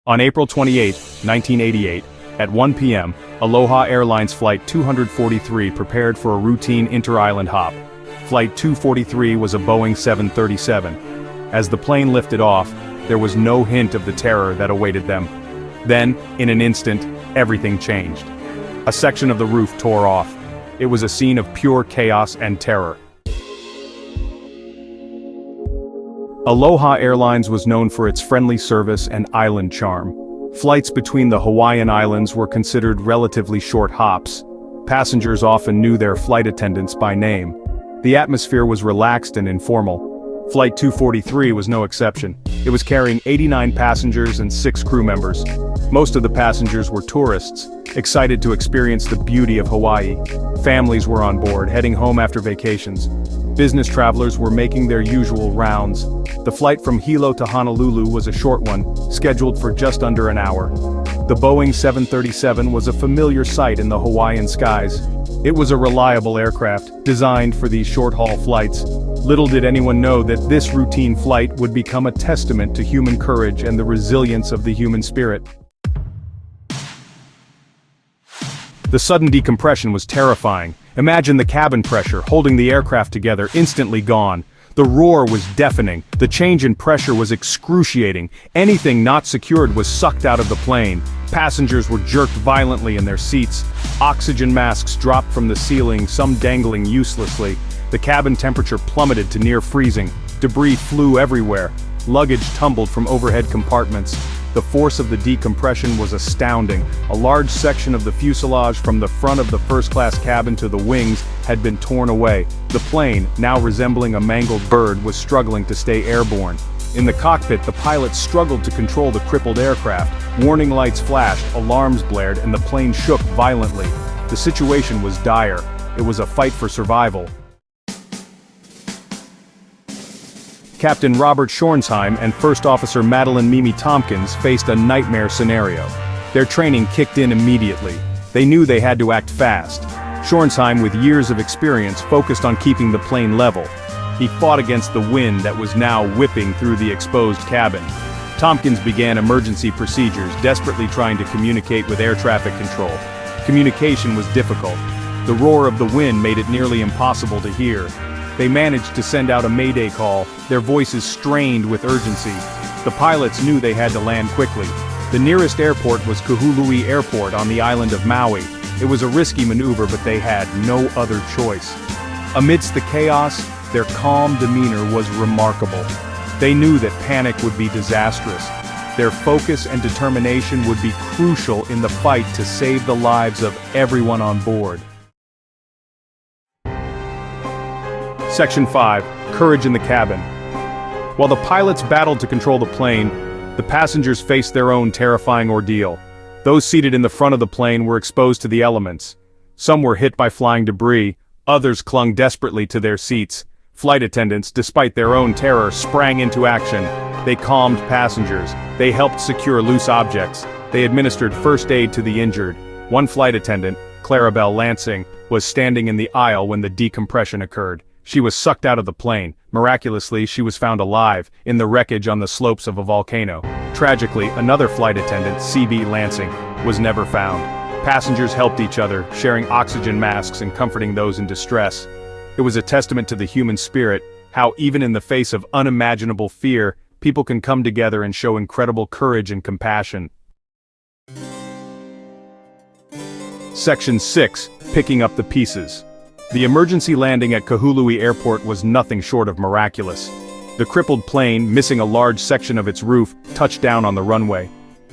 On April 28, 1988, at 1 p.m., Aloha Airlines Flight 243 prepared for a routine inter-island hop. Flight 243 was a Boeing 737. As the plane lifted off, there was no hint of the terror that awaited them. Then, in an instant, everything changed. A section of the roof tore off. It was a scene of pure chaos and terror. Aloha Airlines was known for its friendly service and island charm. Flights between the Hawaiian Islands were considered relatively short hops. Passengers often knew their flight attendants by name. The atmosphere was relaxed and informal. Flight 243 was no exception. It was carrying 89 passengers and 6 crew members. Most of the passengers were tourists, excited to experience the beauty of Hawaii. Families were on board, heading home after vacations. Business travelers were making their usual rounds. The flight from Hilo to Honolulu was a short one, scheduled for just under an hour. The Boeing 737 was a familiar sight in the Hawaiian skies. It was a reliable aircraft, designed for these short-haul flights. Little did anyone know that this routine flight would become a testament to human courage and the resilience of the human spirit. The sudden decompression was terrifying. Imagine the cabin pressure holding the aircraft together instantly gone. The roar was deafening. The change in pressure was excruciating. Anything not secured was sucked out of the plane. Passengers were jerked violently in their seats. Oxygen masks dropped from the ceiling, some dangling uselessly. The cabin temperature plummeted to near freezing. Debris flew everywhere. Luggage tumbled from overhead compartments. The force of the decompression was astounding. A large section of the fuselage from the front of the first-class cabin to the wings had been torn away. The plane, now resembling a mangled bird, was struggling to stay airborne. In the cockpit, the pilots struggled to control the crippled aircraft. Warning lights flashed, alarms blared, and the plane shook violently. The situation was dire. It was a fight for survival. Captain Robert Schornstheimer and First Officer Madeline Mimi Tompkins faced a nightmare scenario. Their training kicked in immediately. They knew they had to act fast. Schornstheimer, with years of experience, focused on keeping the plane level. He fought against the wind that was now whipping through the exposed cabin. Tompkins began emergency procedures, desperately trying to communicate with air traffic control. Communication was difficult. The roar of the wind made it nearly impossible to hear. They managed to send out a mayday call, their voices strained with urgency. The pilots knew they had to land quickly. The nearest airport was Kahului Airport on the island of Maui. It was a risky maneuver, but they had no other choice. Amidst the chaos, their calm demeanor was remarkable. They knew that panic would be disastrous. Their focus and determination would be crucial in the fight to save the lives of everyone on board. Section 5. Courage in the cabin. While the pilots battled to control the plane, the passengers faced their own terrifying ordeal. Those seated in the front of the plane were exposed to the elements. Some were hit by flying debris, others clung desperately to their seats. Flight attendants, despite their own terror, sprang into action. They calmed passengers. They helped secure loose objects. They administered first aid to the injured. One flight attendant, Clarabelle Lansing, was standing in the aisle when the decompression occurred. She was sucked out of the plane. Miraculously, she was found alive, in the wreckage on the slopes of a volcano. Tragically, another flight attendant, C.B. Lansing, was never found. Passengers helped each other, sharing oxygen masks and comforting those in distress. It was a testament to the human spirit, how even in the face of unimaginable fear, people can come together and show incredible courage and compassion. Section 6. Picking up the pieces. The emergency landing at Kahului Airport was nothing short of miraculous. The crippled plane, missing a large section of its roof, touched down on the runway.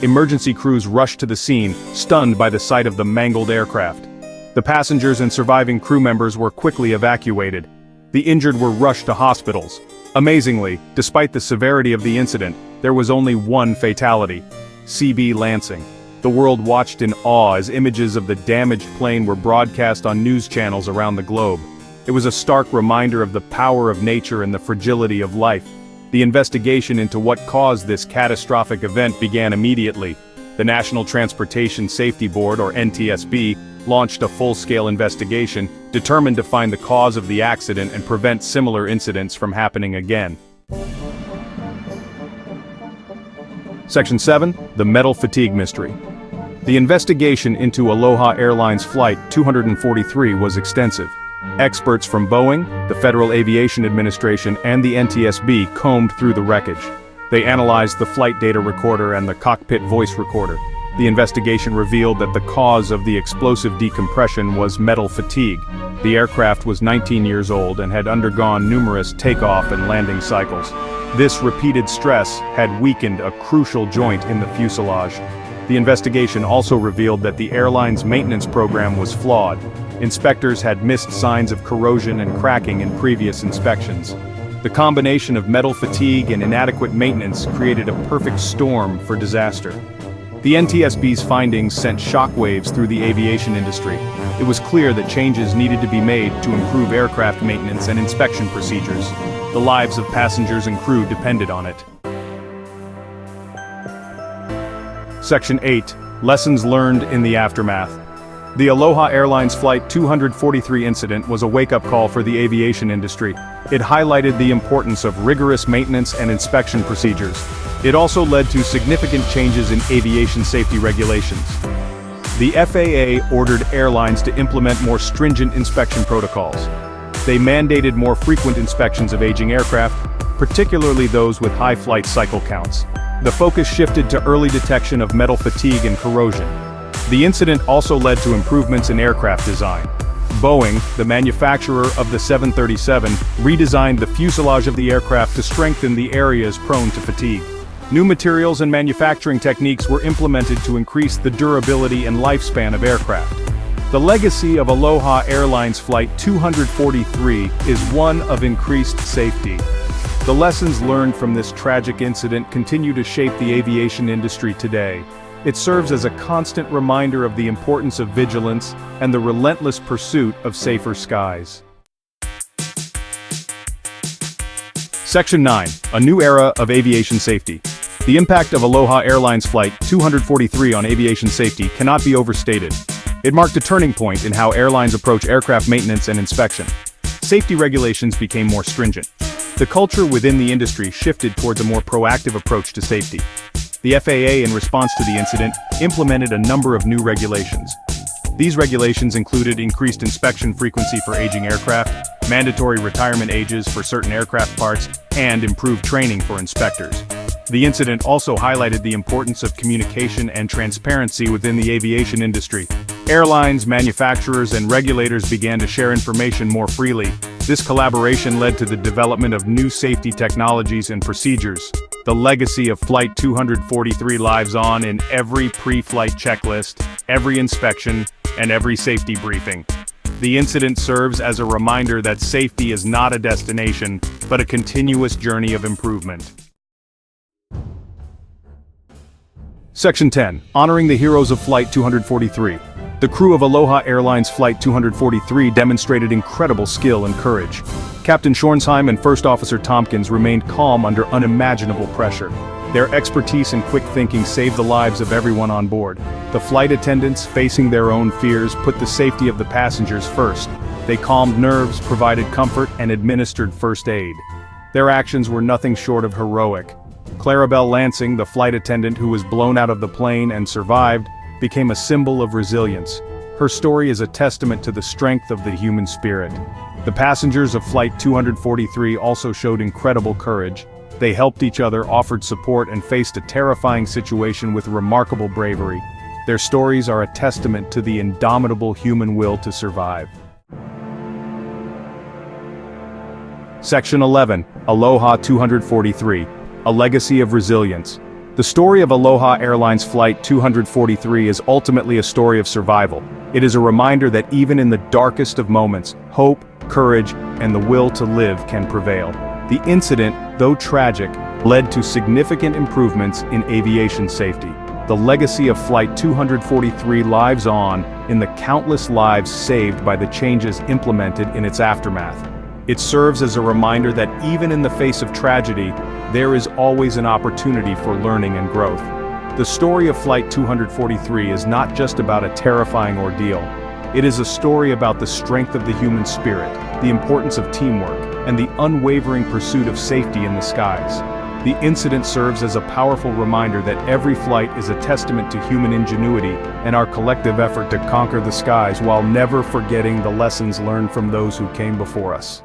Emergency crews rushed to the scene, stunned by the sight of the mangled aircraft. The passengers and surviving crew members were quickly evacuated. The injured were rushed to hospitals. Amazingly, despite the severity of the incident, there was only one fatality: C.B. Lansing. The world watched in awe as images of the damaged plane were broadcast on news channels around the globe. It was a stark reminder of the power of nature and the fragility of life. The investigation into what caused this catastrophic event began immediately. The National Transportation Safety Board, or NTSB, launched a full-scale investigation, determined to find the cause of the accident and prevent similar incidents from happening again. Section 7, the metal fatigue mystery. The investigation into Aloha Airlines Flight 243 was extensive. Experts from Boeing, the Federal Aviation Administration, and the NTSB combed through the wreckage. They analyzed the flight data recorder and the cockpit voice recorder. The investigation revealed that the cause of the explosive decompression was metal fatigue. The aircraft was 19 years old and had undergone numerous takeoff and landing cycles. This repeated stress had weakened a crucial joint in the fuselage. The investigation also revealed that the airline's maintenance program was flawed. Inspectors had missed signs of corrosion and cracking in previous inspections. The combination of metal fatigue and inadequate maintenance created a perfect storm for disaster. The NTSB's findings sent shockwaves through the aviation industry. It was clear that changes needed to be made to improve aircraft maintenance and inspection procedures. The lives of passengers and crew depended on it. Section 8. Lessons learned in the aftermath. The Aloha Airlines Flight 243 incident was a wake-up call for the aviation industry. It highlighted the importance of rigorous maintenance and inspection procedures. It also led to significant changes in aviation safety regulations. The FAA ordered airlines to implement more stringent inspection protocols. They mandated more frequent inspections of aging aircraft, particularly those with high flight cycle counts. The focus shifted to early detection of metal fatigue and corrosion. The incident also led to improvements in aircraft design. Boeing, the manufacturer of the 737, redesigned the fuselage of the aircraft to strengthen the areas prone to fatigue. New materials and manufacturing techniques were implemented to increase the durability and lifespan of aircraft. The legacy of Aloha Airlines Flight 243 is one of increased safety. The lessons learned from this tragic incident continue to shape the aviation industry today. It serves as a constant reminder of the importance of vigilance and the relentless pursuit of safer skies. Section 9. A new era of aviation safety. The impact of Aloha Airlines Flight 243 on aviation safety cannot be overstated. It marked a turning point in how airlines approach aircraft maintenance and inspection. Safety regulations became more stringent. The culture within the industry shifted towards a more proactive approach to safety. The FAA, in response to the incident, implemented a number of new regulations. These regulations included increased inspection frequency for aging aircraft, mandatory retirement ages for certain aircraft parts, and improved training for inspectors. The incident also highlighted the importance of communication and transparency within the aviation industry. Airlines, manufacturers, and regulators began to share information more freely. This collaboration led to the development of new safety technologies and procedures. The legacy of Flight 243 lives on in every pre-flight checklist, every inspection, and every safety briefing. The incident serves as a reminder that safety is not a destination, but a continuous journey of improvement. Section 10. Honoring the heroes of Flight 243. The crew of Aloha Airlines Flight 243 demonstrated incredible skill and courage. Captain Schornstheimer and First Officer Tompkins remained calm under unimaginable pressure. Their expertise and quick thinking saved the lives of everyone on board. The flight attendants, facing their own fears, put the safety of the passengers first. They calmed nerves, provided comfort, and administered first aid. Their actions were nothing short of heroic. Clarabelle Lansing, the flight attendant who was blown out of the plane and survived, became a symbol of resilience. Her story is a testament to the strength of the human spirit. The passengers of Flight 243 also showed incredible courage. They helped each other, offered support, and faced a terrifying situation with remarkable bravery. Their stories are a testament to the indomitable human will to survive. Section 11. Aloha 243. A legacy of resilience. The story of Aloha Airlines Flight 243 is ultimately a story of survival. It is a reminder that even in the darkest of moments, hope, courage, and the will to live can prevail. The incident, though tragic, led to significant improvements in aviation safety. The legacy of Flight 243 lives on in the countless lives saved by the changes implemented in its aftermath. It serves as a reminder that even in the face of tragedy, there is always an opportunity for learning and growth. The story of Flight 243 is not just about a terrifying ordeal. It is a story about the strength of the human spirit, the importance of teamwork, and the unwavering pursuit of safety in the skies. The incident serves as a powerful reminder that every flight is a testament to human ingenuity and our collective effort to conquer the skies while never forgetting the lessons learned from those who came before us.